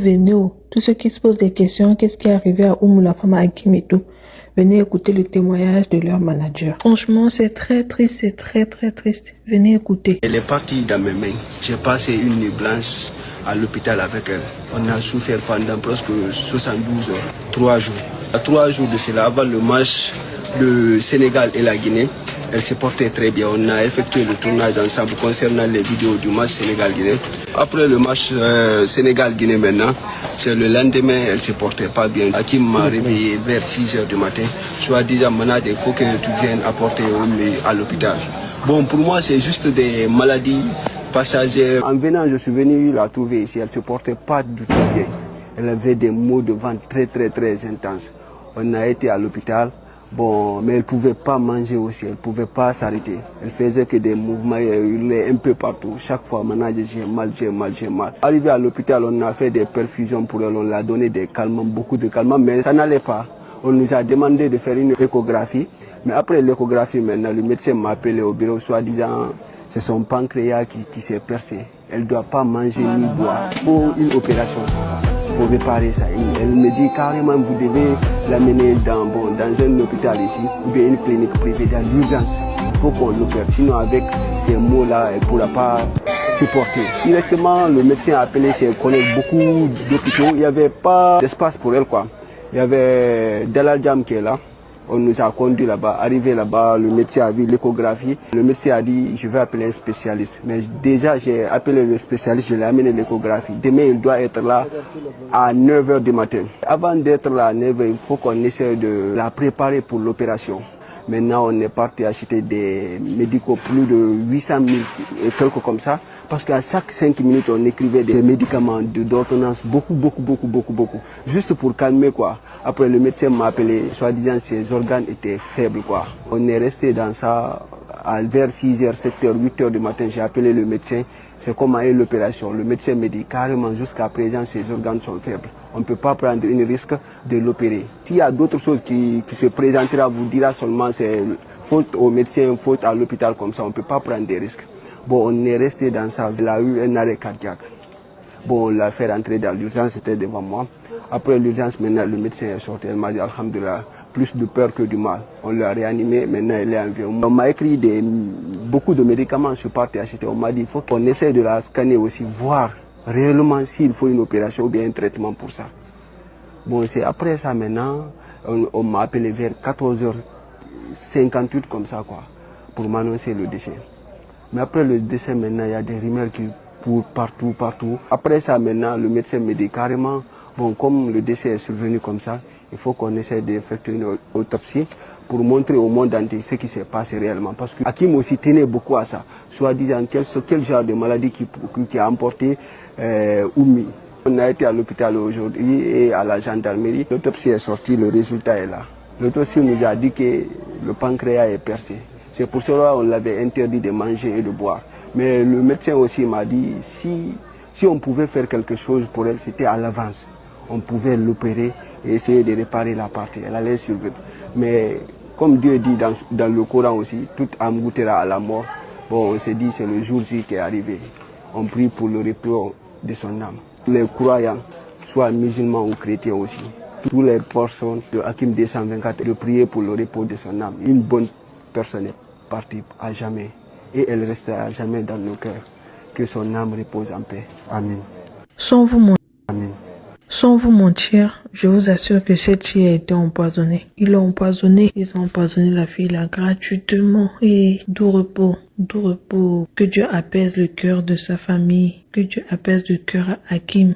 venez, tous ceux qui se posent des questions, qu'est-ce qui est arrivé à Oumou, la femme à Hakim et tout, venez écouter le témoignage de leur manager. Franchement, c'est très triste, c'est très très triste. Venez écouter. Elle est partie dans mes mains. J'ai passé une nuit blanche à l'hôpital avec elle. On a souffert pendant presque 72 heures, 3 jours. À 3 jours de cela, avant le match, le Sénégal et la Guinée, elle se portait très bien. On a effectué le tournage ensemble concernant les vidéos du match Sénégal-Guinée. Après le match Sénégal-Guinée maintenant, c'est le lendemain, elle ne se portait pas bien. Hakim m'a réveillé vers 6 heures du matin. Soit disant, Manad, il faut que tu viennes apporter à l'hôpital. Bon, pour moi, c'est juste des maladies passagères. En venant, je suis venu la trouver ici. Elle ne se portait pas du tout bien. Elle avait des maux de ventre très, très, très intenses. On a été à l'hôpital. Bon, mais elle ne pouvait pas manger aussi, elle ne pouvait pas s'arrêter. Elle faisait que des mouvements, elle hurlait un peu partout. Chaque fois, maintenant, j'ai mal, j'ai mal, j'ai mal. Arrivé à l'hôpital, on a fait des perfusions pour elle, on l'a donné des calmants, beaucoup de calmants, mais ça n'allait pas. On nous a demandé de faire une échographie. Mais après l'échographie, maintenant, le médecin m'a appelé au bureau, soi-disant, c'est son pancréas qui s'est percé. Elle ne doit pas manger ni boire. Pour une opération, pour réparer ça. Elle me dit carrément, vous devez l'amener dans un hôpital ici, ou bien une clinique privée, dans l'urgence. Il faut qu'on l'opère. Sinon, avec ces mots-là, elle ne pourra pas supporter. Directement, le médecin a appelé ses collègues, beaucoup d'hôpitaux. Il n'y avait pas d'espace pour elle, quoi. Il y avait Dalal Jam qui est là. On nous a conduits là-bas. Arrivé là-bas, le médecin a vu l'échographie. Le médecin a dit, je vais appeler un spécialiste. Mais déjà, j'ai appelé le spécialiste, je l'ai amené l'échographie. Demain, il doit être là à 9 h du matin. Avant d'être là à 9 h, il faut qu'on essaie de la préparer pour l'opération. Maintenant, on est parti acheter des médicaux, plus de 800 000 et quelques comme ça. Parce qu'à chaque 5 minutes, on écrivait des médicaments d'ordonnance, beaucoup. Juste pour calmer, quoi. Après, le médecin m'a appelé, soi-disant, ses organes étaient faibles, quoi. On est resté dans ça vers 6 h, 7 h, 8 h du matin. J'ai appelé le médecin. C'est comment est l'opération. Le médecin me dit carrément, jusqu'à présent, ses organes sont faibles. On ne peut pas prendre un risque de l'opérer. S'il y a d'autres choses qui se présenteront, vous dira seulement c'est faute au médecin, faute à l'hôpital comme ça. On ne peut pas prendre des risques. Bon, on est resté dans ça. Elle a eu un arrêt cardiaque. Bon, on l'a fait rentrer dans l'urgence, c'était devant moi. Après l'urgence, maintenant, le médecin est sorti. Elle m'a dit, alhamdoulilah, plus de peur que du mal. On l'a réanimé, maintenant elle est en vie. On m'a écrit beaucoup de médicaments, je suis parti acheter. On m'a dit, il faut qu'on essaie de la scanner aussi, voir réellement s'il faut une opération ou bien un traitement pour ça. Bon, c'est après ça maintenant, on m'a appelé vers 14 h 58 comme ça, quoi, pour m'annoncer le décès. Mais après le décès, maintenant, il y a des rumeurs qui courent partout. Après ça, maintenant, le médecin me dit carrément, bon, comme le décès est survenu comme ça, il faut qu'on essaie d'effectuer une autopsie pour montrer au monde entier ce qui s'est passé réellement. Parce que Hakim aussi tenait beaucoup à ça, soit disant quel genre de maladie qui a emporté Oumi. On a été à l'hôpital aujourd'hui et à la gendarmerie. L'autopsie est sortie, le résultat est là. L'autopsie nous a dit que le pancréas est percé. C'est pour cela qu'on l'avait interdit de manger et de boire. Mais le médecin aussi m'a dit, si on pouvait faire quelque chose pour elle, c'était à l'avance. On pouvait l'opérer et essayer de réparer la partie. Elle allait survivre. Mais comme Dieu dit dans le Coran aussi, toute âme goûtera à la mort. Bon, on s'est dit, c'est le jour J qui est arrivé. On prie pour le repos de son âme. Les croyants, soit musulmans ou chrétiens aussi, toutes les personnes de Hakim 224, de prier pour le repos de son âme. Une bonne personne est partie à jamais et elle restera à jamais dans nos cœurs. Que son âme repose en paix. Amen. Sans vous mentir, Amen. Sans vous mentir, je vous assure que cette fille a été empoisonnée. Ils ont empoisonné la fille là gratuitement. Et doux repos. Que Dieu apaise le cœur de sa famille. Que Dieu apaise le cœur à Hakim.